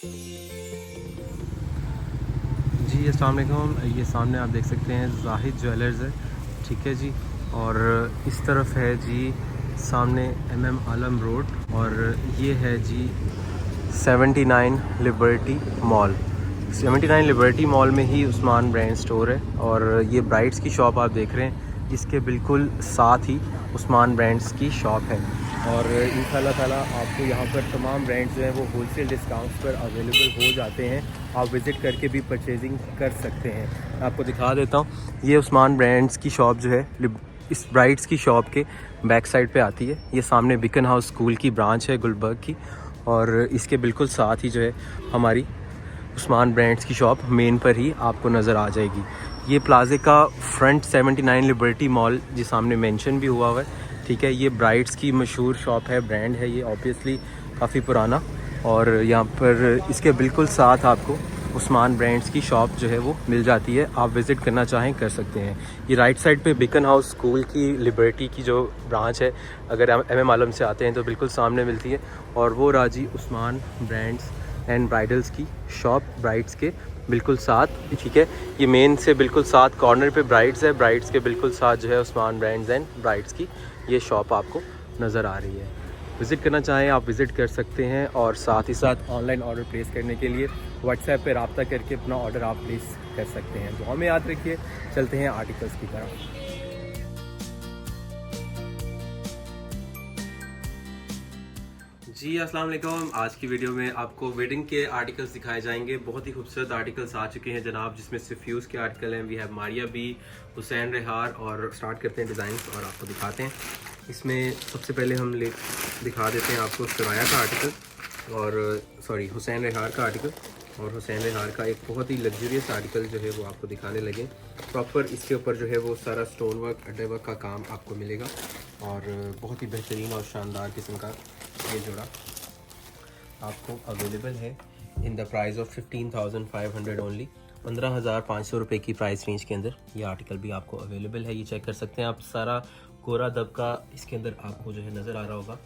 जी अस्सलाम वालेकुम। ये सामने आप देख सकते हैं जाहिद ज्वेलर्स है, ठीक है जी। और इस तरफ है जी सामने एमएम आलम रोड, और ये है जी 79 लिबर्टी मॉल। 79 लिबर्टी मॉल में ही उस्मान ब्रांड स्टोर है, और ये ब्राइट्स की शॉप आप देख रहे हैं, इसके बिल्कुल साथ ही उस्मान ब्रांड्स की शॉप है। और इंशाल्लाह ताला आपको यहाँ पर तमाम ब्रांड्स जो हैं वो होलसेल डिस्काउंट्स पर अवेलेबल हो जाते हैं। आप विज़िट करके भी परचेजिंग कर सकते हैं। मैं आपको दिखा देता हूँ, ये उस्मान ब्रांड्स की शॉप जो है इस ब्राइट्स की शॉप के बैक साइड पे आती है। ये सामने बिकन हाउस स्कूल की ब्रांच है गुलबर्ग की, और इसके बिल्कुल साथ ही जो है हमारी उस्मान ब्रांड्स की शॉप मेन पर ही आपको नज़र आ जाएगी। ये प्लाजे का फ्रंट 79 लिबर्टी मॉल जी सामने मेंशन भी हुआ है, ठीक है। ये ब्राइड्स की मशहूर शॉप है, ब्रांड है ये ऑब्वियसली काफ़ी पुराना। और यहाँ पर इसके बिल्कुल साथ आपको उस्मान ब्रांड्स की शॉप जो है वो मिल जाती है। आप विज़िट करना चाहें कर सकते हैं। ये राइट साइड पे बिकन हाउस स्कूल की लिबर्टी की जो ब्रांच है, अगर एमएम आलम से आते हैं तो बिल्कुल सामने मिलती है। और वो राजी उस्मान ब्रांड्स एंड ब्राइडल्स की शॉप ब्राइड्स के बिल्कुल साथ, ठीक है। ये मेन से बिल्कुल साथ कॉर्नर पे ब्राइड्स है, ब्राइड्स के बिल्कुल साथ जो है उस्मान ब्रांड्स एंड ब्राइड्स की ये शॉप आपको नज़र आ रही है। विज़िट करना चाहें आप विज़िट कर सकते हैं, और साथ ही साथ ऑनलाइन ऑर्डर प्लेस करने के लिए व्हाट्सएप पे रब्ता करके अपना ऑर्डर आप प्लेस कर सकते हैं। तो हमें याद रखिए, चलते हैं आर्टिकल्स की तरफ। जी अस्सलाम वालेकुम। आज की वीडियो में आपको वेडिंग के आर्टिकल्स दिखाए जाएंगे। बहुत ही खूबसूरत आर्टिकल्स आ चुके हैं जनाब, जिसमें सफ्यूज़ के आर्टिकल हैं। We have Maria B, Hussain Rehar, और स्टार्ट करते हैं डिज़ाइंस और आपको दिखाते हैं। इसमें सबसे पहले हम दिखा देते हैं आपको सराया का आर्टिकल, और सॉरी हुसैन रेहार का आर्टिकल। और हुसैन रेहार का एक बहुत ही लग्जरियस आर्टिकल जो है वो आपको दिखाने लगे। प्रॉपर इसके ऊपर जो है वो सारा स्टोन वर्क, अड्डे वर्क का काम आपको मिलेगा, और बहुत ही बेहतरीन और शानदार किस्म का ये जोड़ा आपको अवेलेबल है in the price of 15,500 only. 15,500 रुपये की प्राइस रेंज के अंदर ये आर्टिकल भी आपको अवेलेबल है। ये चेक कर सकते हैं आप, सारा कोरा दब का इसके अंदर आपको जो है नज़र आ रहा होगा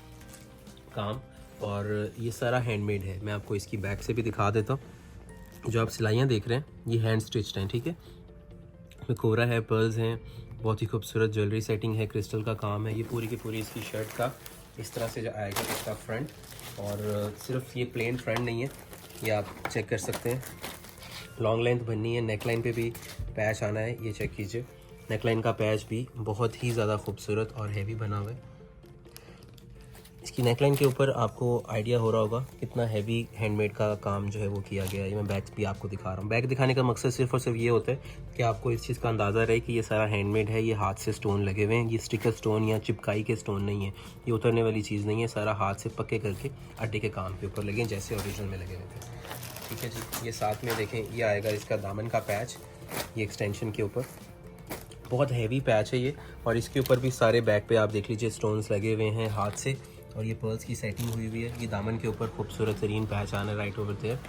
काम, और ये सारा हैंडमेड है। मैं आपको इसकी बैक से भी दिखा देता हूँ। जो आप सिलाइयाँ देख रहे हैं ये हैंड स्टिच्ड हैं, ठीक है। इसमें कोरा है, पर्ल्स हैं, बहुत ही खूबसूरत ज्वेलरी सेटिंग है, क्रिस्टल का काम है। ये पूरी की पूरी इसकी शर्ट का इस तरह से जो आएगा इसका फ्रंट, और सिर्फ ये प्लेन फ्रंट नहीं है, ये आप चेक कर सकते हैं। लॉन्ग लेंथ बननी है, नेकलाइन पे भी पैच आना है, ये चेक कीजिए। नेकलाइन का पैच भी बहुत ही ज़्यादा खूबसूरत और हैवी बना हुआ है। इसकी नेकलाइन के ऊपर आपको आइडिया हो रहा होगा कितना हैवी हैंडमेड का काम जो है वो किया गया है। ये मैं बैक भी आपको दिखा रहा हूँ। बैक दिखाने का मकसद सिर्फ और सिर्फ ये होता है कि आपको इस चीज़ का अंदाज़ा रहे कि ये सारा हैंडमेड है, ये हाथ से स्टोन लगे हुए हैं। ये स्टिकर स्टोन या चिपकाई के स्टोन नहीं है, ये उतरने वाली चीज़ नहीं है। सारा हाथ से पक्के करके अड्डे के काम के ऊपर लगे हैं, जैसे ओरिजिनल में लगे हुए थे, ठीक है जी। ये साथ में देखें, ये आएगा इसका दामन का पैच, ये एक्सटेंशन के ऊपर बहुत हैवी पैच है ये। और इसके ऊपर भी सारे बैक पे आप देख लीजिए स्टोन्स लगे हुए हैं हाथ से, और ये पर्ल्स की सेटिंग हुई हुई है। ये दामन के ऊपर खूबसूरत तरीन पैच आना राइट ओवर देयर।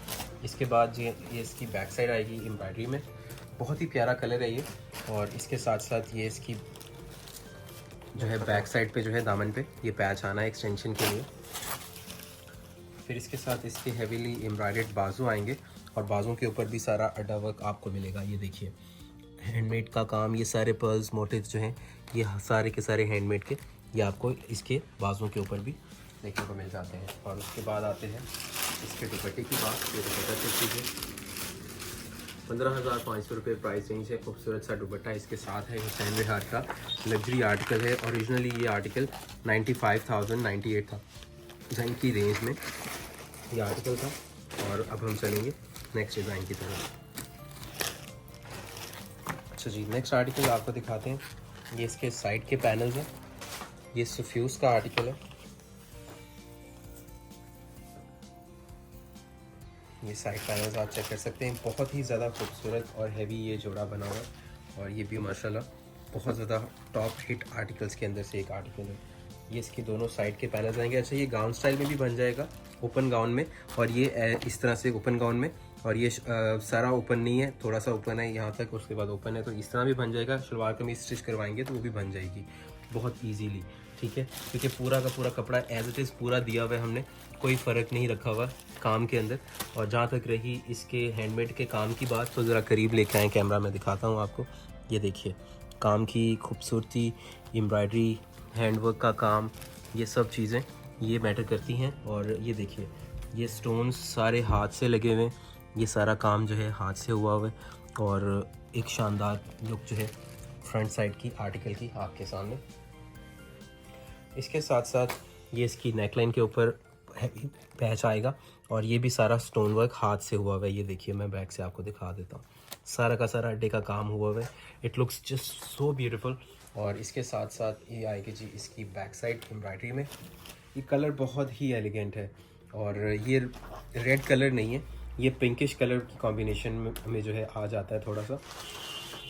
इसके बाद ये इसकी बैक साइड आएगी एम्ब्रॉयडरी में, बहुत ही प्यारा कलर है ये। और इसके साथ साथ ये इसकी जो है बैक साइड पे जो है दामन पे ये पैच आना है एक्सटेंशन के लिए। फिर इसके साथ इसके हेवीली एम्ब्रॉयडर्ड बाजू आएंगे, और बाजू के ऊपर भी सारा अड्डा वर्क आपको मिलेगा। ये देखिए हैंडमेड का काम, ये सारे पर्ल्स मोटिव्स जो हैं ये सारे के सारे हैंडमेड के, ये आपको इसके बाजू के ऊपर भी देखने को मिल जाते हैं। और उसके बाद आते हैं इसके दुपट्टे की बात। ये दुपट्टा चेक कीजिए, 15,500 रुपये प्राइस रेंज है। खूबसूरत सा दुपट्टा इसके साथ है। हुसैन रेहार का लग्जरी आर्टिकल है। ओरिजिनली ये आर्टिकल 95,098 की रेंज में ये आर्टिकल था। और अब हम चलेंगे नेक्स्ट डिज़ाइन की तरफ। अच्छा जी, नेक्स्ट आर्टिकल आपको दिखाते हैं। ये इसके साइड के पैनल्स हैं, ये सफ्यूज़ का आर्टिकल है। ये साइड पैनल्स आप चेक कर सकते हैं, बहुत ही ज़्यादा खूबसूरत और हैवी ये जोड़ा बना हुआ है। और ये भी माशाल्लाह बहुत ज़्यादा टॉप हिट आर्टिकल्स के अंदर से एक आर्टिकल है। ये इसके दोनों साइड के पैनल्स आएंगे। अच्छा, ये गाउन स्टाइल में भी बन जाएगा, ओपन गाउन में, और ये इस तरह से ओपन गाउन में। और ये सारा ओपन नहीं है, थोड़ा सा ओपन है यहाँ तक, उसके बाद ओपन है, तो इस तरह भी बन जाएगा। शलवार कमीज स्टिच करवाएंगे तो वो भी बन जाएगी बहुत ईजीली। ठीक है, क्योंकि पूरा का पूरा कपड़ा एज इट इज़ पूरा दिया हुआ है हमने, कोई फ़र्क नहीं रखा हुआ काम के अंदर। और जहाँ तक रही इसके हैंडमेड के काम की बात, तो ज़रा करीब लेके आएँ, कैमरा में दिखाता हूँ आपको। ये देखिए काम की खूबसूरती, एम्ब्रॉयडरी, हैंडवर्क का काम, ये सब चीज़ें ये मैटर करती हैं। और ये देखिए ये स्टोन्स सारे हाथ से लगे हुए हैं, ये सारा काम जो है हाथ से हुआ है। और एक शानदार लुक जो है फ्रंट साइड की आर्टिकल की आपके सामने। इसके साथ साथ ये इसकी नेकलाइन के ऊपर हैवी पैच आएगा, और ये भी सारा स्टोन वर्क हाथ से हुआ हुआ है। ये देखिए मैं बैक से आपको दिखा देता हूँ, सारा का सारा अड्डे का काम हुआ हुआ है। It looks just so beautiful. और इसके साथ साथ ये आएगी जी इसकी बैक साइड एम्ब्रॉयडरी में। ये कलर बहुत ही एलिगेंट है, और ये रेड कलर नहीं है, ये पिंकिश कलर की कॉम्बिनेशन में जो है आ जाता है थोड़ा सा,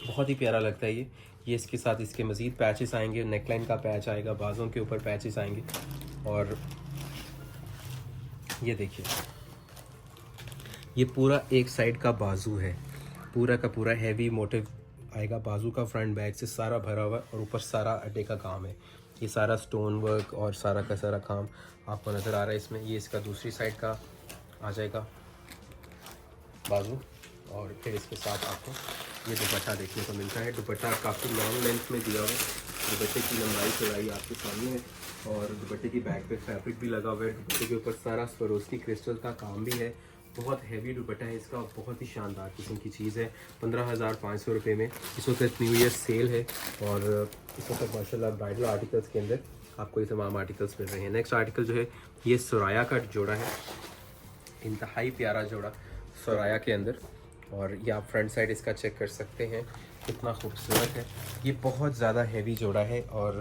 बहुत ही प्यारा लगता है ये इसके साथ इसके मज़ीद पैचेस आएंगे, नेकलाइन का पैच आएगा, बाजों के ऊपर पैचेस आएंगे। और ये देखिए ये पूरा एक साइड का बाजू है, पूरा का पूरा हैवी मोटिव आएगा बाजू का, फ्रंट बैक से सारा भरा हुआ, और ऊपर सारा अड्डे का काम है। ये सारा स्टोन वर्क और सारा का सारा काम आपको नज़र आ रहा है इसमें। ये इसका दूसरी साइड का आ जाएगा बाजू, और फिर इसके साथ आपको ये दुपट्टा देखने को मिलता है। दुपट्टा काफ़ी लॉन्ग लेंथ में दिया हुआ है, दुपट्टे की लंबाई चौड़ाई आपके सामने है, और दुपट्टे की बैक पे फैब्रिक भी लगा हुआ है। दुपट्टे के ऊपर सारा स्वरोस्की क्रिस्टल का काम भी है, बहुत हैवी दुपट्टा है इसका, बहुत ही शानदार किस्म की चीज़ है। 15,500 रुपये में इस वक्त न्यू ईयर सेल है, और इस वक्त माशाल्लाह ब्राइडल आर्टिकल्स के अंदर आपको ये तमाम आर्टिकल्स मिल रहे हैं। नेक्स्ट आर्टिकल जो है ये सुराया का जोड़ा है, इंतहाई प्यारा जोड़ा सुराया के अंदर, और ये आप फ्रंट साइड इसका चेक कर सकते हैं कितना खूबसूरत है। ये बहुत ज़्यादा हैवी जोड़ा है और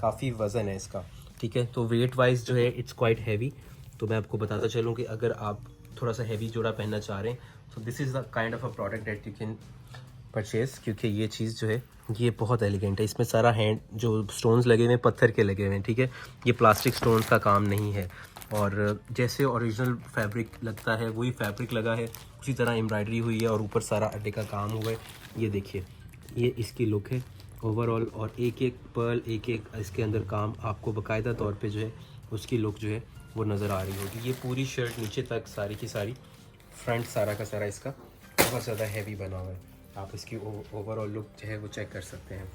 काफ़ी वज़न है इसका, ठीक है। तो वेट वाइज जो है इट्स क्वाइट हैवी। तो मैं आपको बताता चलूँ कि अगर आप थोड़ा सा हैवी जोड़ा पहनना चाह रहे हैं तो this is the kind of a product that you can purchase, क्योंकि ये चीज़ जो है ये बहुत एलिगेंट है। इसमें सारा हैंड जो स्टोन्स लगे हुए हैं पत्थर के लगे हुए हैं, ठीक है। ये प्लास्टिक स्टोन्स का काम नहीं है, और जैसे ओरिजिनल फैब्रिक लगता है वही फैब्रिक लगा है, उसी तरह एम्ब्रॉयडरी हुई है, और ऊपर सारा अड्डे का काम हुआ है। ये देखिए ये इसकी लुक है ओवरऑल, और एक एक पर्ल एक एक इसके अंदर काम आपको बाकायदा तौर पे जो है उसकी लुक जो है वो नज़र आ रही होगी। ये पूरी शर्ट नीचे तक सारी की सारी, फ्रंट सारा का सारा इसका बहुत ज़्यादा हैवी बना हुआ है। आप इसकी ओवरऑल लुक जो है वो चेक कर सकते हैं।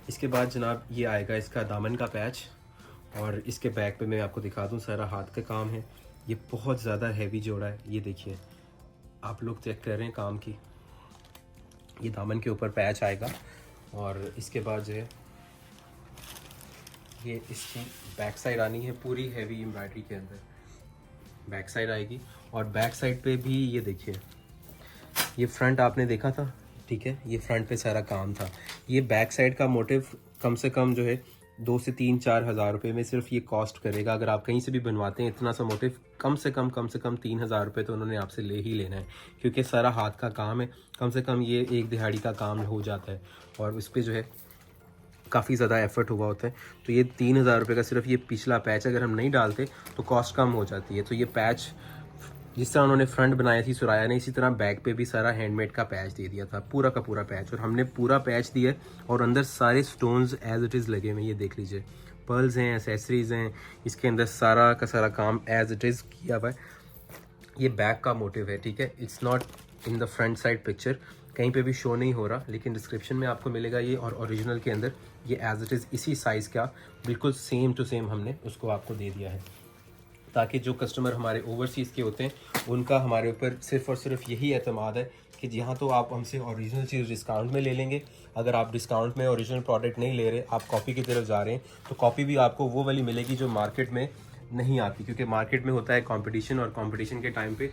इसके बाद जनाब ये आएगा इसका दामन का पैच, और इसके बैक पे मैं आपको दिखा दूं सारा हाथ का काम है। ये बहुत ज़्यादा हैवी जोड़ा है, ये देखिए आप लोग चेक कर रहे हैं काम की। ये दामन के ऊपर पैच आएगा, और इसके बाद जो है ये इसकी बैक साइड आनी है पूरी हैवी एम्ब्रॉयडरी के अंदर, बैक साइड आएगी। और बैक साइड पे भी ये देखिए ये फ्रंट आपने देखा था, ठीक है, ये फ्रंट पे सारा काम था। ये बैक साइड का मोटिव कम से कम जो है 2 से 3-4 हज़ार रुपये में सिर्फ ये कॉस्ट करेगा। अगर आप कहीं से भी बनवाते हैं इतना सा मोटिव कम से कम 3,000 रुपये तो उन्होंने आपसे ले ही लेना है, क्योंकि सारा हाथ का काम है। कम से कम ये एक दिहाड़ी का काम हो जाता है, और उस पर जो है काफ़ी ज़्यादा एफर्ट हुआ होता है। तो ये 3,000 रुपये का सिर्फ ये पिछला पैच अगर हम नहीं डालते तो कॉस्ट कम हो जाती है। तो ये पैच जिस तरह उन्होंने फ्रंट बनाया थी सुराया ने, इसी तरह बैक पे भी सारा हैंडमेड का पैच दे दिया था, पूरा का पूरा पैच, और हमने पूरा पैच दिया और अंदर सारे स्टोन्स एज इट इज़ लगे हुए। ये देख लीजिए पर्ल्स हैं, एसेसरीज़ हैं, इसके अंदर सारा का सारा काम एज इट इज़ किया हुआ है। ये बैक का मोटिव है, ठीक है, it's not in the front side picture, कहीं पे भी शो नहीं हो रहा, लेकिन डिस्क्रिप्शन में आपको मिलेगा ये, और ओरिजिनल के अंदर ये एज इट इज़ इसी साइज़ का बिल्कुल सेम टू सेम हमने उसको आपको दे दिया है, ताकि जो कस्टमर हमारे ओवरसीज़ के होते हैं उनका हमारे ऊपर सिर्फ़ और सिर्फ यही एतमाद है कि यहाँ तो आप हमसे ओरिजिनल चीज़ डिस्काउंट में ले लेंगे, अगर आप डिस्काउंट में ओरिजिनल प्रोडक्ट नहीं ले रहे, आप कॉपी की तरफ जा रहे हैं, तो कॉपी भी आपको वो वाली मिलेगी जो मार्केट में नहीं आती, क्योंकि मार्केट में होता है कंपटीशन, और कंपटीशन के टाइम पे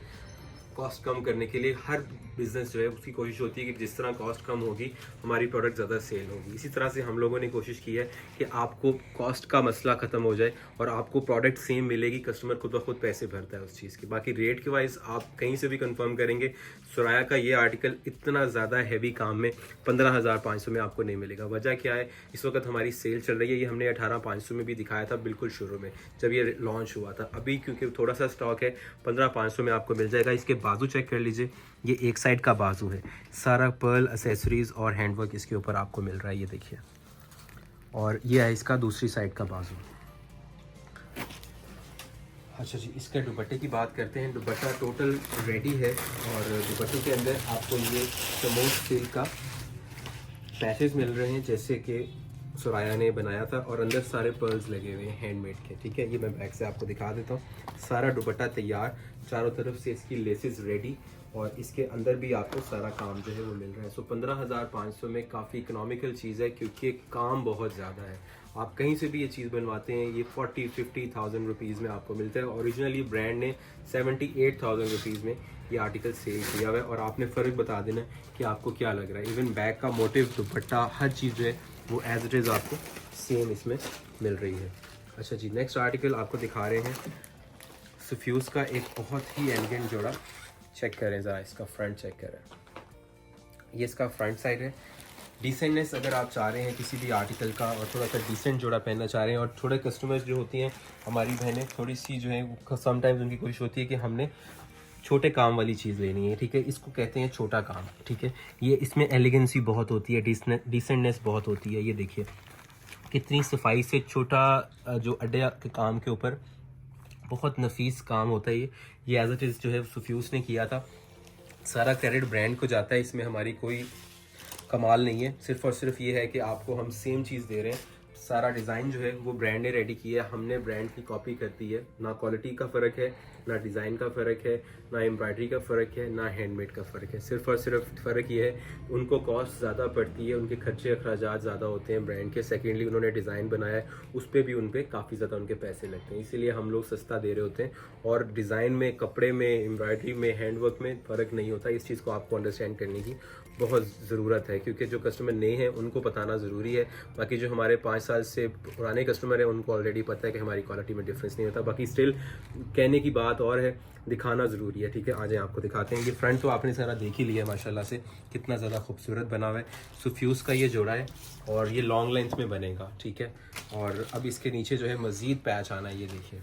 कॉस्ट कम करने के लिए हर बिज़नेस जो है उसकी कोशिश होती है कि जिस तरह कॉस्ट कम होगी हमारी प्रोडक्ट ज़्यादा सेल होगी। इसी तरह से हम लोगों ने कोशिश की है कि आपको कॉस्ट का मसला ख़त्म हो जाए और आपको प्रोडक्ट सेम मिलेगी, कस्टमर खुद ब खुद पैसे भरता है उस चीज़ के। बाकी रेट के वाइज आप कहीं से भी कंफर्म करेंगे, सुराया का ये आर्टिकल इतना ज़्यादा हैवी काम में 15,500 में आपको नहीं मिलेगा। वजह क्या है, इस वक्त हमारी सेल चल रही है। ये हमने 18,500 में भी दिखाया था बिल्कुल शुरू में जब ये लॉन्च हुआ था। अभी क्योंकि थोड़ा सा स्टॉक है 15,500 में आपको मिल जाएगा। इसके बाजू चेक कर लीजिए, ये एक साइड का बाजू है, सारा पर्ल एसेसरीज और हैंडवर्क इसके ऊपर आपको मिल रहा है। ये देखिए और ये है इसका दूसरी साइड का बाजू। अच्छा जी, इसके दुपट्टे की बात करते हैं। दुपट्टा टोटल रेडी है और दुपट्टे के अंदर आपको ये चमोट सिल्क का पैचेस मिल रहे हैं जैसे कि सुराया ने बनाया था, और अंदर सारे पर्ल्स लगे हुए हैं हैंडमेड के। ठीक है, ये मैं बैक से आपको दिखा देता हूँ। सारा दुपट्टा तैयार, चारों तरफ से इसकी लेसेस रेडी, और इसके अंदर भी आपको सारा काम जो है वो मिल रहा है। सो 15,500 में काफ़ी इकोनॉमिकल चीज़ है, क्योंकि काम बहुत ज़्यादा है। आप कहीं से भी ये चीज़ बनवाते हैं, ये 40-50,000 रुपीज़ में आपको मिलता है। ओरिजिनली ब्रांड ने 78,000 रुपीज़ में ये आर्टिकल सेल किया हुआ है, और आपने फ़र्क बता देना कि आपको क्या लग रहा है। इवन बैग का मोटिव, दुपट्टा, हर चीज़ जो है वो एज इट इज़ आपको सेम इसमें मिल रही है। अच्छा जी, नेक्स्ट आर्टिकल आपको दिखा रहे हैं सफ्यूज़ का एक बहुत ही एलिगेंट जोड़ा। चेक करें ज़रा, इसका फ्रंट चेक करें, ये इसका फ्रंट साइड है। डिसेंटनेस अगर आप चाह रहे हैं किसी भी आर्टिकल का, और थोड़ा सा डिसेंट जोड़ा पहनना चाह रहे हैं, और थोड़े कस्टमर्स जो होती हैं हमारी बहनें, थोड़ी सी जो है समटाइम्स उनकी कोशिश होती है कि हमने छोटे काम वाली चीज़ लेनी है। ठीक है, इसको कहते हैं छोटा काम। ठीक है, ये इसमें एलिगेंसी बहुत होती है, डिसेंटनेस बहुत होती है। ये देखिए कितनी सफाई से छोटा जो अड्डे के काम के ऊपर बहुत नफीस काम होता है। ये एज इट इज़ जो है सफ्यूज़ ने किया था। सारा क्रेडिट ब्रांड को जाता है, इसमें हमारी कोई कमाल नहीं है। सिर्फ और सिर्फ ये है कि आपको हम सेम चीज़ दे रहे हैं। सारा डिज़ाइन जो है वो ब्रांड ने रेडी किया है, हमने ब्रांड की कॉपी कर दी है। ना क्वालिटी का फ़र्क है, ना डिज़ाइन का फ़र्क है, ना एम्ब्रॉयडरी का फ़र्क है, ना हैंडमेड का फ़र्क है। सिर्फ और सिर्फ फ़र्क ये है, उनको कॉस्ट ज़्यादा पड़ती है, उनके खर्चे अखराजात ज़्यादा होते हैं ब्रांड के। सेकेंडली उन्होंने डिज़ाइन बनाया है, उस पर भी उन पर काफ़ी ज़्यादा उनके पैसे लगते हैं, इसीलिए हम लोग सस्ता दे रहे होते हैं। और डिज़ाइन में, कपड़े में, एम्ब्रॉयडरी में, हैंडवर्क में फ़र्क नहीं होता। इस चीज़ को आपको अंडरस्टैंड करने की बहुत ज़रूरत है, क्योंकि जो कस्टमर नए हैं उनको बताना ज़रूरी है। बाकी जो हमारे 5 साल से पुराने कस्टमर हैं उनको ऑलरेडी पता है कि हमारी क्वालिटी में डिफरेंस नहीं होता। बाकी स्टिल कहने की बात और है, दिखाना ज़रूरी है। ठीक है, आज आपको दिखाते हैं। ये फ्रंट तो आपने सारा देख ही लिया है माशाल्लाह से, कितना ज़्यादा खूबसूरत बना हुआ है। सफ्यूज़ का ये जोड़ा है और ये लॉन्ग लेंथ में बनेगा। ठीक है, और अब इसके नीचे जो है मज़ीद पैच आना है, ये देखिए।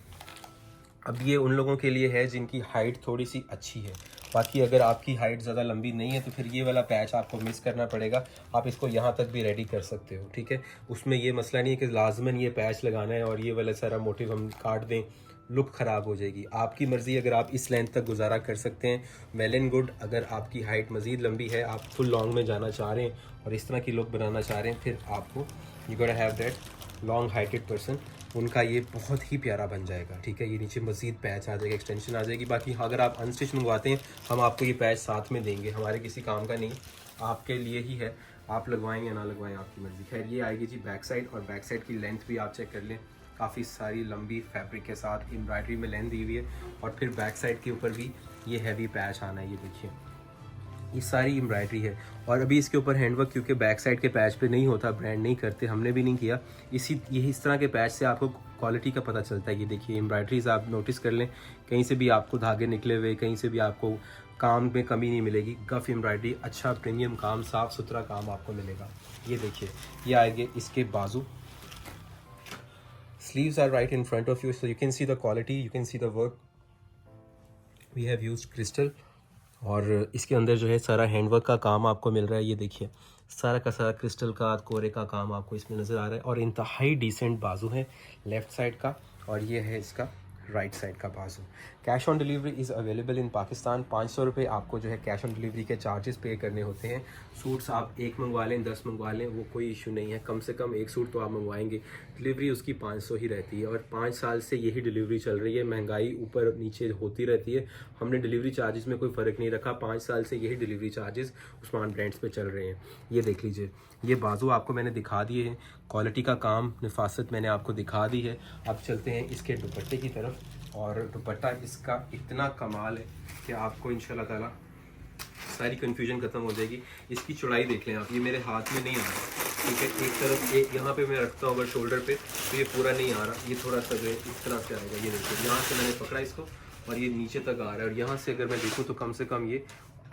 अब ये उन लोगों के लिए है जिनकी हाइट थोड़ी सी अच्छी है। बाकी अगर आपकी हाइट ज़्यादा लंबी नहीं है तो फिर ये वाला पैच आपको मिस करना पड़ेगा। आप इसको यहाँ तक भी रेडी कर सकते हो। ठीक है, उसमें ये मसला नहीं है कि लाजमन ये पैच लगाना है और ये वाला सारा मोटिव हम काट दें, लुक ख़राब हो जाएगी। आपकी मर्ज़ी, अगर आप इस लेंथ तक गुजारा कर सकते हैं, वेल एंड गुड। अगर आपकी हाइट मज़ीद लंबी है, आप फुल लॉन्ग में जाना चाह रहे हैं और इस तरह की लुक बनाना चाह रहे हैं, फिर आपको यू गोटा have that long heighted person, उनका ये बहुत ही प्यारा बन जाएगा। ठीक है, ये नीचे मज़ीद पैच आ जाएगा, एक्सटेंशन आ जाएगी। बाकी अगर आप अनस्टिच मंगवाते हैं, हम आपको ये पैच साथ में देंगे, हमारे किसी काम का नहीं, आपके लिए ही है। आप लगवाएं या ना लगवाएं, आपकी मर्ज़ी। खैर, ये आएगी जी बैक साइड, और बैक साइड की लेंथ भी आप चेक कर लें, काफ़ी सारी लंबी फैब्रिक के साथ एम्ब्रॉयडरी में लेंथ दी हुई है। और फिर बैक साइड के ऊपर भी ये हैवी पैच आना है, ये देखिए, ये सारी एम्ब्रॉयडरी है। और अभी इसके ऊपर हैंडवर्क, क्योंकि बैक साइड के पैच पे नहीं होता, ब्रांड नहीं करते, हमने भी नहीं किया। इस तरह के पैच से आपको क्वालिटी का पता चलता है। ये देखिए एम्ब्रॉयडरीज आप नोटिस कर लें, कहीं से भी आपको धागे निकले हुए, कहीं से भी आपको काम में कमी नहीं मिलेगी। गफ एम्ब्रॉयडरी, अच्छा प्रीमियम काम, साफ़ सुथरा काम आपको मिलेगा। ये देखिए, ये आएंगे इसके बाजू। Sleeves are right in front of you, so you can see the quality, you can see the work. We have used crystal, और इसके अंदर जो है सारा हैंडवर्क का काम आपको मिल रहा है। ये देखिए, सारा का सारा क्रिस्टल का, कोरे का काम आपको इसमें नज़र आ रहा है। और इंतहाई डिसेंट बाजू है लेफ़्ट साइड का, और ये है इसका राइट साइड का बाजू। Cash on delivery is available in Pakistan. 500 रुपये आपको जो है कैश ऑन डिलीवरी के चार्जेस पे करने होते हैं। सूट्स आप एक मंगवा लें, 10 मंगवा लें, वो कोई इशू नहीं है। कम से कम एक सूट तो आप मंगवाएंगे, डिलीवरी उसकी 500 ही रहती है। और 5 साल से यही डिलीवरी चल रही है। महंगाई ऊपर नीचे होती रहती है, हमने डिलीवरी चार्जेस में कोई फ़र्क नहीं रखा। 5 साल से यही डिलीवरी चार्जेस उस्मान ब्रांड्स पे चल रहे हैं। ये देख लीजिए, ये बाजू आपको मैंने दिखा दिए हैं, क्वालिटी का काम, नफासत मैंने आपको दिखा दी है। अब चलते हैं इसके दुपट्टे की तरफ। और दुपट्टा इसका इतना कमाल है कि आपको इंशाल्लाह ताला सारी कन्फ्यूजन ख़त्म हो जाएगी। इसकी चौड़ाई देख लें आप, ये मेरे हाथ में नहीं आ रहा। ठीक है, एक तरफ एक यहाँ पे मैं रखता हूँ अगर शोल्डर पे, तो ये पूरा नहीं आ रहा, ये थोड़ा सा जो है इस तरह से आएगा। ये देखिए, यहाँ से मैंने पकड़ा इसको और ये नीचे तक आ रहा है। और यहाँ से अगर मैं देखूँ तो कम से कम ये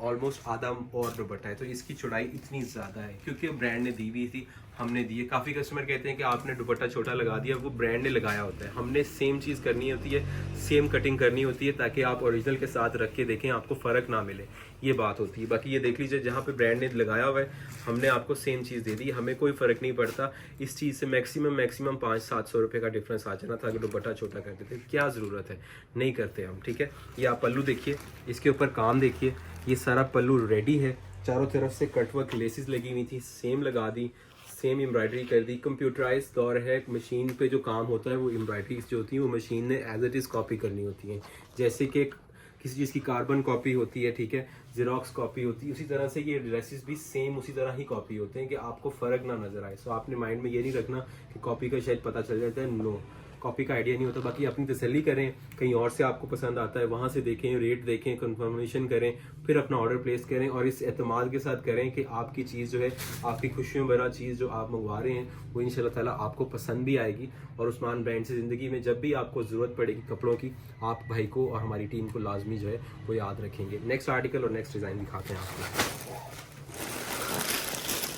ऑलमोस्ट आधा और दुपट्टा है। तो इसकी चौड़ाई इतनी ज़्यादा है क्योंकि ब्रांड ने दी हुई थी। हमने दिए। काफ़ी कस्टमर कहते हैं कि आपने दुपट्टा छोटा लगा दिया, वो ब्रांड ने लगाया होता है। हमने सेम चीज़ करनी होती है, सेम कटिंग करनी होती है, ताकि आप ओरिजिनल के साथ रख के देखें, आपको फ़र्क ना मिले, ये बात होती है। बाकी ये देख लीजिए, जहाँ पे ब्रांड ने लगाया हुआ है हमने आपको सेम चीज़ दे दी, हमें कोई फ़र्क नहीं पड़ता। इस चीज़ से मैक्सिमम 500-700 रुपये का डिफरेंस आ जाना था अगर दुपट्टा छोटा कर देते। क्या ज़रूरत है, नहीं करते हम, ठीक है। ये आप पल्लू देखिए, इसके ऊपर काम देखिए, ये सारा पल्लू रेडी है, चारों तरफ से कटवर्क लेसेस लगी हुई थी, सेम लगा दी, सेम एम्ब्रॉयडरी कर दी। कंप्यूटराइज दौर है, मशीन पे जो काम होता है वो एम्ब्रॉयडरीज जो होती है वो मशीन ने एज इट इज़ कॉपी करनी होती है। जैसे कि किसी चीज़ की कार्बन कॉपी होती है, ठीक है, जेरोक्स कॉपी होती है, उसी तरह से ये ड्रेसेस भी सेम उसी तरह ही कॉपी होते हैं कि आपको फ़र्क ना नज़र आए। सो आपने माइंड में ये नहीं रखना कि कॉपी का शायद पता चल जाता है, नो, कॉपी का आइडिया नहीं होता। बाकी अपनी तसल्ली करें, कहीं और से आपको पसंद आता है वहाँ से देखें, रेट देखें, कंफर्मेशन करें, फिर अपना ऑर्डर प्लेस करें और इस एतमाद के साथ करें कि आपकी चीज़ जो है, आपकी खुशियों भरा चीज़ जो आप मंगवा रहे हैं वो इंशाल्लाह ताला आपको पसंद भी आएगी। और उस्मान ब्रांड से ज़िंदगी में जब भी आपको ज़रूरत पड़ेगी कपड़ों की, आप भाई को और हमारी टीम को लाजमी जो है वो याद रखेंगे। नेक्स्ट आर्टिकल और नेक्स्ट डिज़ाइन दिखाते हैं आपको।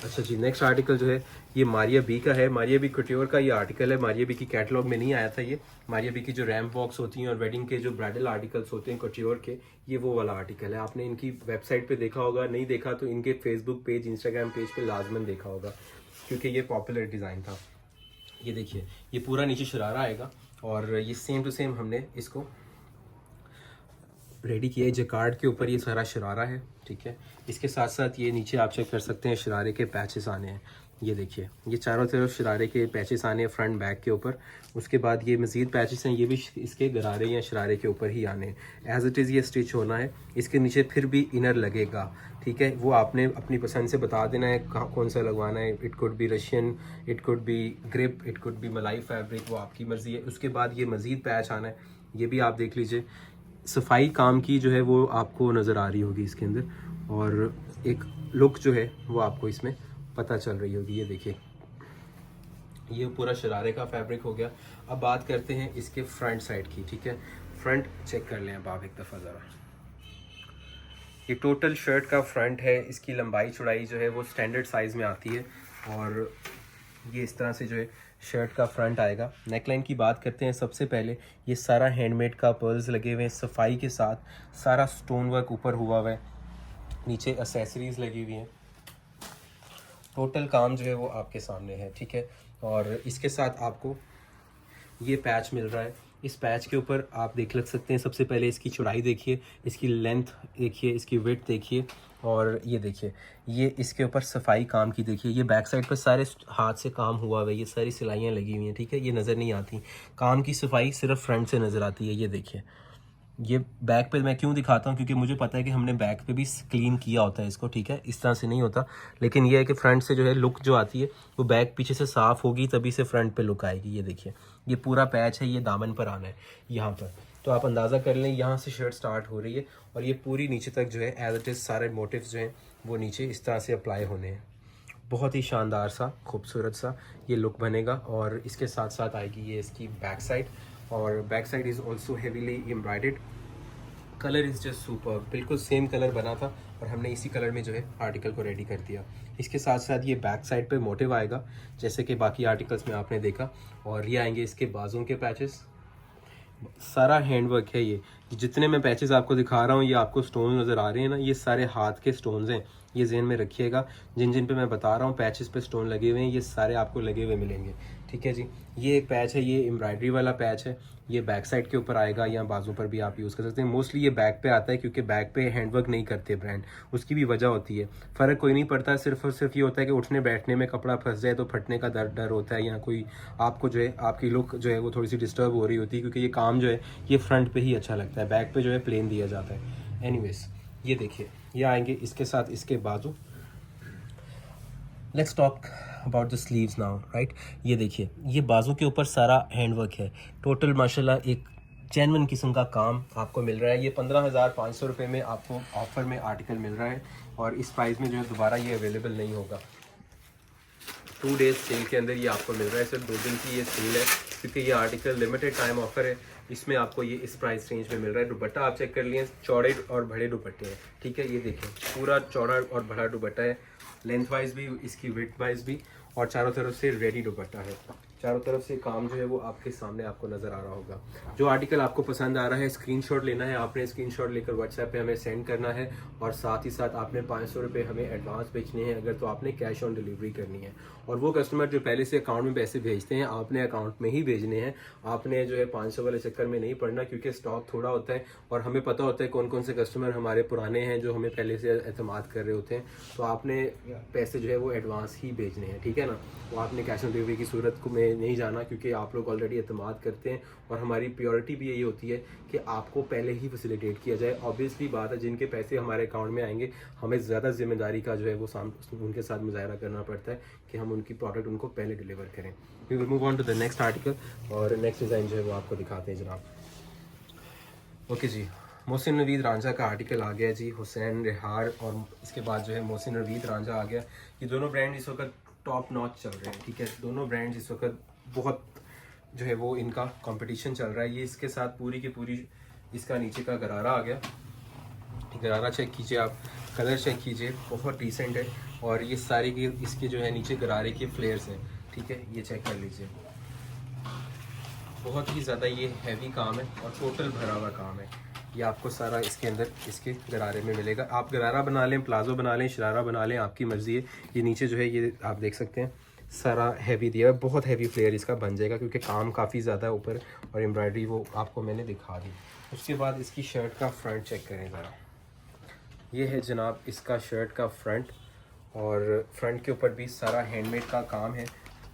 अच्छा जी, नेक्स्ट आर्टिकल जो है ये मारिया बी का है। मारिया बी कट्योर का ये आर्टिकल है, मारिया बी की कैटलॉग में नहीं आया था ये। मारिया बी की जो रैम्प बॉक्स होती हैं और वेडिंग के जो ब्राइडल आर्टिकल्स होते हैं कट्योर के, ये वो वाला आर्टिकल है। आपने इनकी वेबसाइट पे देखा होगा, नहीं देखा तो इनके फेसबुक पेज, इंस्टाग्राम पेज पे लाजमन देखा होगा, क्योंकि ये पॉपुलर डिज़ाइन था। ये देखिए, ये पूरा नीचे शरारा आएगा और ये सेम टू सेम हमने इसको रेडी किया है। जकार्ड के ऊपर ये सारा शरारा है, ठीक है। इसके साथ साथ ये नीचे आप चेक कर सकते हैं शरारे के पैचेस आने हैं। ये देखिए, ये चारों तरफ शरारे के पैचेस आने हैं फ्रंट बैक के ऊपर। उसके बाद ये मज़ीद पैचेस हैं, ये भी इसके गरारे या शरारे के ऊपर ही आने हैं। एज इट इज़ ये स्टिच होना है। इसके नीचे फिर भी इनर लगेगा, ठीक है। वो आपने अपनी पसंद से बता देना है कौन सा लगवाना है। It could be Russian, it could be grip, it could be मलाई फैब्रिक, वो आपकी मर्ज़ी है। उसके बाद ये मज़ीद पैच आना है, ये भी आप देख लीजिए। सफाई काम की जो है वो आपको नज़र आ रही होगी इसके अंदर, और एक लुक जो है वो आपको इसमें पता चल रही होगी। ये देखिए, ये पूरा शरारे का फैब्रिक हो गया। अब बात करते हैं इसके फ्रंट साइड की, ठीक है। फ्रंट चेक कर लें अब आप एक दफ़ा ज़रा। ये टोटल शर्ट का फ्रंट है। इसकी लंबाई चौड़ाई जो है वो स्टैंडर्ड साइज़ में आती है और ये इस तरह से जो है शर्ट का फ्रंट आएगा। नेकलाइन की बात करते हैं सबसे पहले। ये सारा हैंडमेड का पर्ल्स लगे हुए हैं सफाई के साथ, सारा स्टोन वर्क ऊपर हुआ हुआ है, नीचे एसेसरीज लगी हुई हैं। टोटल काम जो है वो आपके सामने है, ठीक है। और इसके साथ आपको ये पैच मिल रहा है। इस पैच के ऊपर आप देख लग सकते हैं, सबसे पहले इसकी चौड़ाई देखिए, इसकी लेंथ देखिए, इसकी विड्थ देखिए, और ये देखिए ये इसके ऊपर सफाई काम की देखिए। ये बैक साइड पर सारे हाथ से काम हुआ हुआ है, ये सारी सिलाइयाँ लगी हुई हैं, ठीक है। ये नज़र नहीं आती, काम की सफाई सिर्फ फ्रंट से नज़र आती है। ये देखिए, ये बैक पे मैं क्यों दिखाता हूँ, क्योंकि मुझे पता है कि हमने बैक पे भी क्लीन किया होता है इसको, ठीक है। इस तरह से नहीं होता, लेकिन ये है कि फ्रंट से जो है लुक जो आती है वो बैक पीछे से साफ़ होगी तभी से फ्रंट पे लुक आएगी। ये देखिए, ये पूरा पैच है, ये दामन पर आना है यहाँ पर, तो आप अंदाज़ा कर लें यहाँ से शर्ट स्टार्ट हो रही है और ये पूरी नीचे तक जो है एज इट इज़ सारे मोटिव्स जो हैं वो नीचे इस तरह से अप्लाई होने हैं। बहुत ही शानदार सा, खूबसूरत सा ये लुक बनेगा। और इसके साथ साथ आएगी ये इसकी बैक साइड, और back side is also heavily embroidered. Colour is just super, बिल्कुल सेम कलर बना था और हमने इसी कलर में जो है आर्टिकल को रेडी कर दिया। इसके साथ साथ ये बैक साइड पे मोटिव आएगा जैसे कि बाकी आर्टिकल्स में आपने देखा, और ये आएंगे इसके बाजू के पैचेस। सारा हैंडवर्क है ये। जितने मैं पैचेस आपको दिखा रहा हूँ, ये आपको स्टोन नज़र आ रहे हैं ना, ये सारे हाथ के स्टोन्स हैं। ये ज़हन में रखिएगा, जिन जिन पे मैं बता रहा हूँ पैचेस पे स्टोन लगे हुए हैं, ये सारे आपको लगे हुए मिलेंगे, ठीक है जी। ये एक पैच है, ये एम्ब्रॉयडरी वाला पैच है, ये बैक साइड के ऊपर आएगा या बाजू पर भी आप यूज़ कर सकते हैं। मोस्टली ये बैक पे आता है क्योंकि बैक पे हैंडवर्क नहीं करते ब्रांड, उसकी भी वजह होती है। फ़र्क कोई नहीं पड़ता, सिर्फ और सिर्फ ये होता है कि उठने बैठने में कपड़ा फंस जाए तो फटने का डर होता है, या कोई आपको जो है आपकी लुक जो है वो थोड़ी सी डिस्टर्ब हो रही होती है, क्योंकि ये काम जो है ये फ्रंट पे ही अच्छा लगता है, बैक पे जो है प्लेन दिया जाता है। एनीवेज, ये देखिए, ये आएंगे इसके साथ इसके बाजू। Let's talk about the sleeves now, right. ये देखिए, ये बाजू के ऊपर सारा हैंडवर्क है। टोटल माशाल्लाह एक जेन्युइन किस्म का काम आपको मिल रहा है। ये 15,500 रुपये में आपको ऑफर में आर्टिकल मिल रहा है और इस प्राइस में जो है दोबारा ये अवेलेबल नहीं होगा। 2 डेज सेल के अंदर ये आपको मिल रहा है, सिर्फ 2 दिन की ये सेल है, क्योंकि ये आर्टिकल लिमिटेड टाइम ऑफर है। इसमें आपको ये इस प्राइस रेंज में मिल रहा है। दुपट्टा आप चेक कर लिए, चौड़े और बड़े दुपट्टे हैं, ठीक है। ये देखिए, पूरा चौड़ा और बड़ा दुपट्टा है, लेंथ वाइज भी, इसकी विड्थ वाइज भी, और चारों तरफ से रेडी दुपट्टा है। चारों तरफ से काम जो है वो आपके सामने आपको नज़र आ रहा होगा। जो आर्टिकल आपको पसंद आ रहा है स्क्रीनशॉट लेना है, आपने स्क्रीनशॉट लेकर व्हाट्सएप पे हमें सेंड करना है, और साथ ही साथ आपने 500 रुपये हमें एडवांस भेजने हैं, अगर तो आपने कैश ऑन डिलीवरी करनी है। और वो कस्टमर जो पहले से अकाउंट में पैसे भेजते हैं, आपने अकाउंट में ही भेजने हैं। आपने जो है 500 वाले चक्कर में नहीं पड़ना, क्योंकि स्टॉक थोड़ा होता है और हमें पता होता है कौन कौन से कस्टमर हमारे पुराने हैं जो हमें पहले से एतमाद कर रहे होते हैं। तो आपने पैसे जो है वो एडवांस ही भेजने हैं, ठीक है ना। तो आपने कैश ऑन डिलीवरी की सूरत को में नहीं जाना, क्योंकि आप लोग ऑलरेडी एतमाद करते हैं और हमारी प्योरिटी भी यही होती है कि आपको पहले ही फैसिलिटेट किया जाए। ऑब्वियसली बात है, जिनके पैसे हमारे अकाउंट में आएंगे हमें ज़्यादा जिम्मेदारी का जो है वो उनके साथ मुजाहरा करना पड़ता है कि हम उनकी प्रोडक्ट उनको पहले डिलीवर करें। We will move on to the next article, और नेक्स्ट डिज़ाइन जो है वो आपको दिखाते हैं जनाब। ओके जी, मोहसिन नवीद रांझा का आर्टिकल आ गया जी। हुसैन रिहार और इसके बाद जो है मोहसिन नवीद रांझा आ गया। ये दोनों ब्रांड इस वक्त टॉप नॉच चल रहे हैं, ठीक है। दोनों ब्रांड इस वक्त बहुत जो है वो इनका कंपटीशन चल रहा है। ये इसके साथ पूरी की पूरी इसका नीचे का गरारा आ गया। गरारा चेक कीजिए आप, कलर चेक कीजिए, बहुत डिसेंट है। और ये सारी की इसके जो है नीचे गरारे के फ्लेयर्स हैं, ठीक है, ये चेक कर लीजिए। बहुत ही ज़्यादा ये हैवी काम है और टोटल भरा हुआ काम है। ये आपको सारा इसके अंदर इसके गरारे में मिलेगा। आप गरारा बना लें, प्लाजो बना लें, शरारा बना लें, आपकी मर्ज़ी है। ये नीचे जो है ये आप देख सकते हैं सारा हैवी दिया है, बहुत हैवी फ्लेयर इसका बन जाएगा, क्योंकि काम काफ़ी ज़्यादा है ऊपर, और एम्ब्रॉयडरी वो आपको मैंने दिखा दी। उसके बाद इसकी शर्ट का फ्रंट चेक करें ज़रा। ये है जनाब इसका शर्ट का फ्रंट, और फ्रंट के ऊपर भी सारा हैंडमेड का काम है।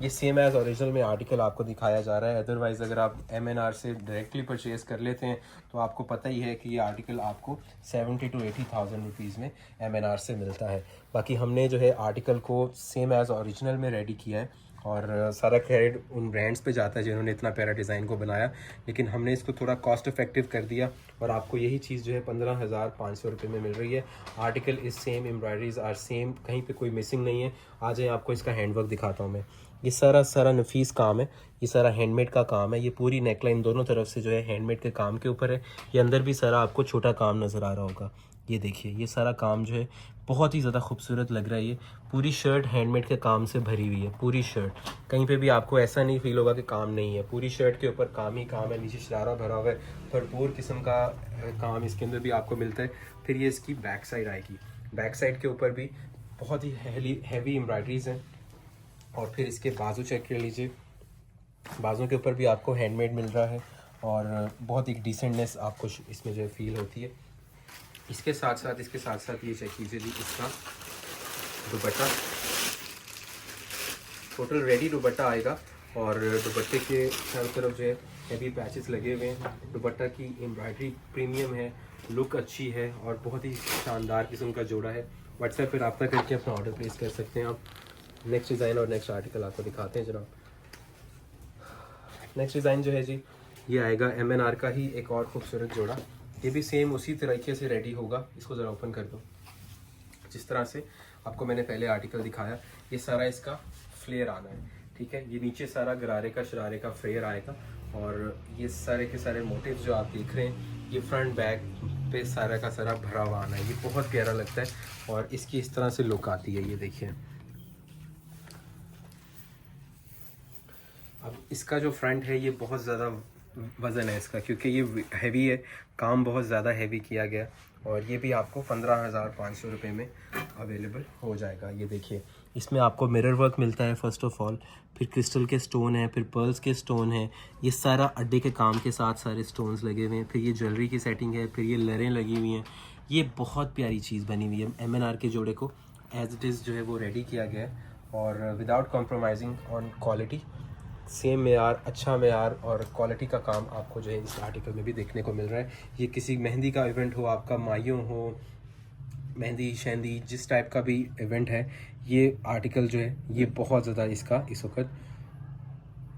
ये सेम एज़ ओरिजिनल में आर्टिकल आपको दिखाया जा रहा है। अदरवाइज़ अगर आप MNR से डायरेक्टली परचेज़ कर लेते हैं तो आपको पता ही है कि ये आर्टिकल आपको 70 to 80,000 रुपीज़ में MNR से मिलता है। बाकी हमने जो है आर्टिकल को सेम एज़ ओरिजिनल में रेडी किया है, और सारा क्रेडिट उन ब्रांड्स पे जाता है जिन्होंने इतना प्यारा डिज़ाइन को बनाया। लेकिन हमने इसको थोड़ा कॉस्ट इफेक्टिव कर दिया, और आपको यही चीज़ जो है 15,500 रुपये में मिल रही है। Article is same, embroideries are same, कहीं पे कोई मिसिंग नहीं है। आ जाए आपको इसका हैंडवर्क दिखाता हूँ मैं। ये सारा नफीस काम है, ये सारा हैंडमेड का काम है। ये पूरी नेकलाइन दोनों तरफ से जो है हैंडमेड के काम के ऊपर है। ये अंदर भी सारा आपको छोटा काम नज़र आ रहा होगा। ये देखिए, ये सारा काम जो है बहुत ही ज़्यादा खूबसूरत लग रहा है। ये पूरी शर्ट हैंडमेड के काम से भरी हुई है, पूरी शर्ट। कहीं पे भी आपको ऐसा नहीं फील होगा कि काम नहीं है। पूरी शर्ट के ऊपर काम ही काम है, नीचे शरारा भरा हुआ है, भरपूर किस्म का काम इसके अंदर भी आपको मिलता है। फिर ये इसकी बैक साइड आएगी, बैक साइड के ऊपर भी बहुत ही हैवी एम्ब्रॉयडरीज हैं। और फिर इसके बाजू चेक कर लीजिए, बाजू के ऊपर भी आपको हैंडमेड मिल रहा है, और बहुत ही डिसेंटनेस आपको इसमें जो है फील होती है। इसके साथ साथ ये चेक कीजिए जी, इसका दुपट्टा टोटल रेडी दुपट्टा आएगा, और दुपट्टे के चारों तरफ जो है हैवी पैचेस लगे हुए हैं। दुपट्टा की एम्ब्रॉयडरी प्रीमियम है, लुक अच्छी है, और बहुत ही शानदार किस्म का जोड़ा है। व्हाट्सएप पर रब्ता करके अपना ऑर्डर प्लेस कर सकते हैं आप। नेक्स्ट डिज़ाइन और नेक्स्ट आर्टिकल आपको दिखाते हैं जनाब। नेक्स्ट डिज़ाइन जो है जी, ये आएगा MNR का ही एक और खूबसूरत जोड़ा। ये भी सेम उसी तरीके से रेडी होगा। इसको ज़रा ओपन कर दो। जिस तरह से आपको मैंने पहले आर्टिकल दिखाया, ये सारा इसका फ्लेयर आना है, ठीक है। ये नीचे सारा गरारे का शरारे का फ्लेयर आएगा, और ये सारे के सारे मोटिव्स जो आप देख रहे हैं, ये फ्रंट बैक पे सारा का सारा भरा हुआ आना है। ये बहुत प्यारा लगता है, और इसकी इस तरह से लुक आती है। ये देखिए, अब इसका जो फ्रंट है ये बहुत ज़्यादा वज़न है इसका, क्योंकि ये हैवी है, काम बहुत ज़्यादा हैवी किया गया, और ये भी आपको 15,500 रुपये में अवेलेबल हो जाएगा। ये देखिए, इसमें आपको मिरर वर्क मिलता है फर्स्ट ऑफ ऑल, फिर क्रिस्टल के स्टोन है, फिर पर्ल्स के स्टोन है। ये सारा अड्डे के काम के साथ सारे स्टोन्स लगे हुए हैं। फिर ये ज्वेलरी की सेटिंग है, फिर ये लरें लगी हुई हैं। ये बहुत प्यारी चीज़ बनी हुई है। MNR के जोड़े को एज इट इज़ जो है वो रेडी किया गया है, और without compromising on quality, same मेयार, अच्छा मेयार और क्वालिटी का काम आपको जो है इस आर्टिकल में भी देखने को मिल रहा है। ये किसी मेहंदी का इवेंट हो, आपका माइयों हो, मेहंदी शहंदी जिस टाइप का भी इवेंट है, ये आर्टिकल जो है ये बहुत ज़्यादा इसका इस वक्त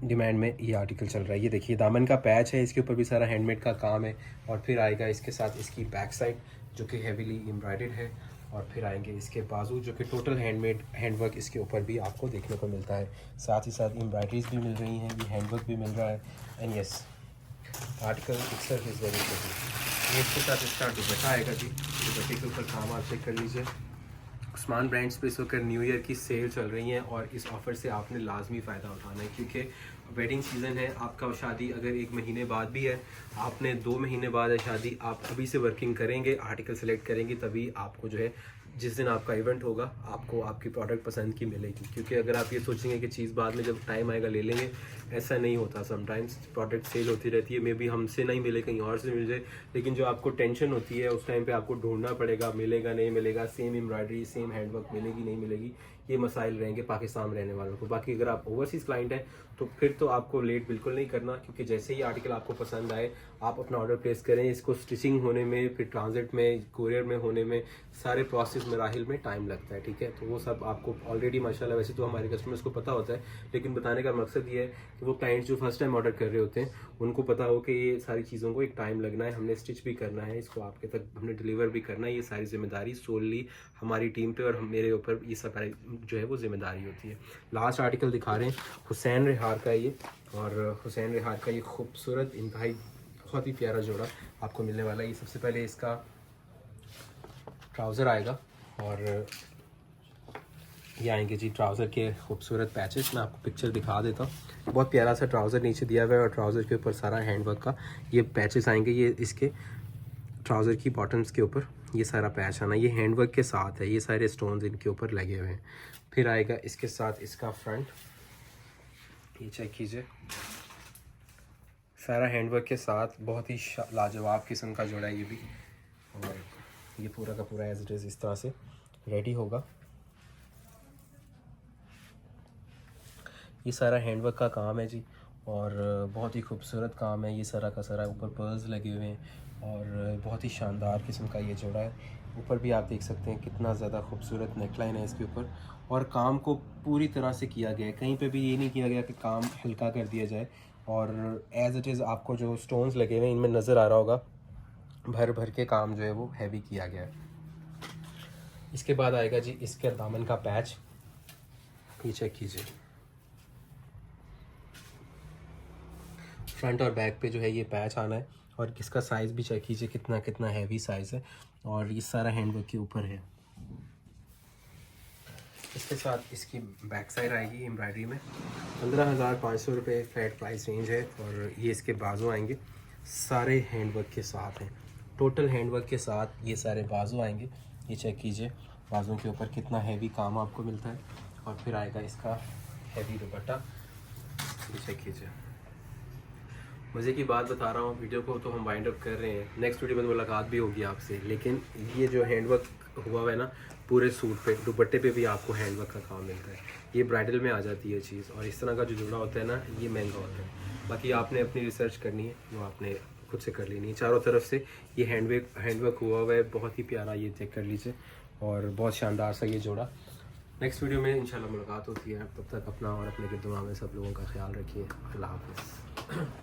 डिमांड में ये आर्टिकल चल रहा है। ये देखिए, दामन का पैच है, इसके ऊपर भी सारा हैंडमेड का काम है, और फिर आएगा इसके साथ इसकी बैक साइड जो कि हेवीली एम्ब्रॉयडर्ड है, और फिर आएंगे इसके बाजू जो कि टोटल हैंडमेड हैंडवर्क इसके ऊपर भी आपको देखने को मिलता है। साथ ही साथ एम्ब्रॉयडरीज भी मिल रही हैं, ये हैंडवर्क भी मिल रहा है। And yes, article itself is very good. इसके साथ इसका दुपट्टा आएगा जी, दुपट्टे के ऊपर काम आप चेक कर लीजिए। उस्मान ब्रांड्स पे इस वक्त न्यू ईयर की सेल चल रही है और इस ऑफ़र से आपने लाजमी फ़ायदा उठाना है, क्योंकि वेडिंग सीज़न है। आपका शादी अगर 1 महीने बाद भी है, आपने 2 महीने बाद है शादी, आप अभी से वर्किंग करेंगे, आर्टिकल सेलेक्ट करेंगे, तभी आपको जो है जिस दिन आपका इवेंट होगा आपको आपकी प्रोडक्ट पसंद की मिलेगी। क्योंकि अगर आप ये सोचेंगे कि चीज़ बाद में जब टाइम आएगा ले लेंगे, ऐसा नहीं होता। समटाइम्स प्रोडक्ट सेल होती रहती है, मे बी हमसे नहीं मिले, कहीं और से मिल जाए, लेकिन जो आपको टेंशन होती है उस टाइम पे आपको ढूंढना पड़ेगा, मिलेगा नहीं मिलेगा, सेम एम्ब्रॉयडरी सेम हैंडवर्क मिलेगी नहीं मिलेगी, ये मसाइल रहेंगे पाकिस्तान में रहने वालों को। बाकी अगर आप ओवरसीज़ क्लाइंट हैं तो फिर तो आपको लेट बिल्कुल नहीं करना, क्योंकि जैसे ही आर्टिकल आपको पसंद आए आप अपना ऑर्डर प्लेस करें। इसको स्टिचिंग होने में, फिर ट्रांजिट में, कोरियर में होने में, सारे प्रोसेस मराहिल में टाइम लगता है, ठीक है। तो वो सब आपको ऑलरेडी माशाल्लाह वैसे तो हमारे कस्टमर्स को पता होता है, लेकिन बताने का मकसद ये है कि वो क्लाइंट्स जो फर्स्ट टाइम ऑर्डर कर रहे होते हैं उनको पता हो कि ये सारी चीज़ों को एक टाइम लगना है, हमने स्टिच भी करना है, इसको आपके तक हमने डिलीवर भी करना है। ये सारी जिम्मेदारी सोलली हमारी टीम पे और मेरे ऊपर ये सब जो है वो जिम्मेदारी होती है। लास्ट आर्टिकल दिखा रहे हैं हुसैन रिहार का ये, और हुसैन रिहार का ये खूबसूरत इंतहाई बहुत ही प्यारा जोड़ा आपको मिलने वाला है। ये सबसे पहले इसका ट्राउज़र आएगा और ये आएंगे जी ट्राउज़र के खूबसूरत पैचेस। मैं आपको पिक्चर दिखा देता हूँ। बहुत प्यारा सा ट्राउज़र नीचे दिया हुआ है और ट्राउज़र के ऊपर सारा हैंडवर्क का ये पैचेस आएंगे। ये इसके ट्राउज़र की बॉटम्स के ऊपर ये सारा पैच आना, ये हैंडवर्क के साथ है, ये सारे स्टोन्स इनके ऊपर लगे हुए हैं। फिर आएगा इसके साथ इसका फ्रंट, ये चेक कीजिए, सारा हैंडवर्क के साथ बहुत ही लाजवाब किस्म का जोड़ा है ये भी। और ये पूरा का पूरा एज इट इज़ इस तरह से रेडी होगा। ये सारा हैंडवर्क का काम है जी और बहुत ही खूबसूरत काम है। ये सारा का सारा ऊपर पर्ल्स लगे हुए हैं और बहुत ही शानदार किस्म का ये जोड़ा है। ऊपर भी आप देख सकते हैं कितना ज़्यादा खूबसूरत नेकलाइन है इसके ऊपर, और काम को पूरी तरह से किया गया है। कहीं पे भी ये नहीं किया गया कि काम हल्का कर दिया जाए। और एज़ इट इज़ आपको जो स्टोन्स लगे हुए हैं इनमें नज़र आ रहा होगा, भर भर के काम जो है वो हैवी किया गया है। इसके बाद आएगा जी इसके दामन का पैच, ये चेक कीजिए, फ्रंट और बैक पे जो है ये पैच आना है। और इसका साइज़ भी चेक कीजिए कितना कितना हैवी साइज़ है, और ये सारा हैंडवर्क के ऊपर है। इसके साथ इसकी बैक साइड आएगी एम्ब्रॉयडरी में। 15,500 रुपये फ्लैट प्राइस रेंज है। और ये इसके बाजू आएंगे, सारे हैंडवर्क के साथ हैं, टोटल हैंडवर्क के साथ ये सारे बाजू आएंगे। ये चेक कीजिए बाजू के ऊपर कितना हैवी काम आपको मिलता है। और फिर आएगा इसका हैवी दुपट्टा, ये चेक कीजिए। मज़े की बात बता रहा हूँ, वीडियो को तो हम वाइंड अप कर रहे हैं, नेक्स्ट वीडियो में मुलाकात भी होगी आपसे। लेकिन ये जो हैंडवर्क हुआ है ना पूरे सूट पे, दुपट्टे पे भी आपको हैंडवर्क का काम मिलता है। ये ब्राइडल में आ जाती है चीज़, और इस तरह का जो जोड़ा होता है ना ये महंगा होता है। बाकी आपने अपनी रिसर्च करनी है, वो आपने खुद से कर लेनी है। चारों तरफ से ये हैंडवर्क हुआ है, बहुत ही प्यारा, ये चेक कर लीजिए, और बहुत शानदार सा ये जोड़ा। नेक्स्ट वीडियो में इंशाल्लाह मुलाकात होती है। तब तक अपना और अपने गिरदुमा में सब लोगों का ख्याल रखिए। अल्लाह हाफ़िज़।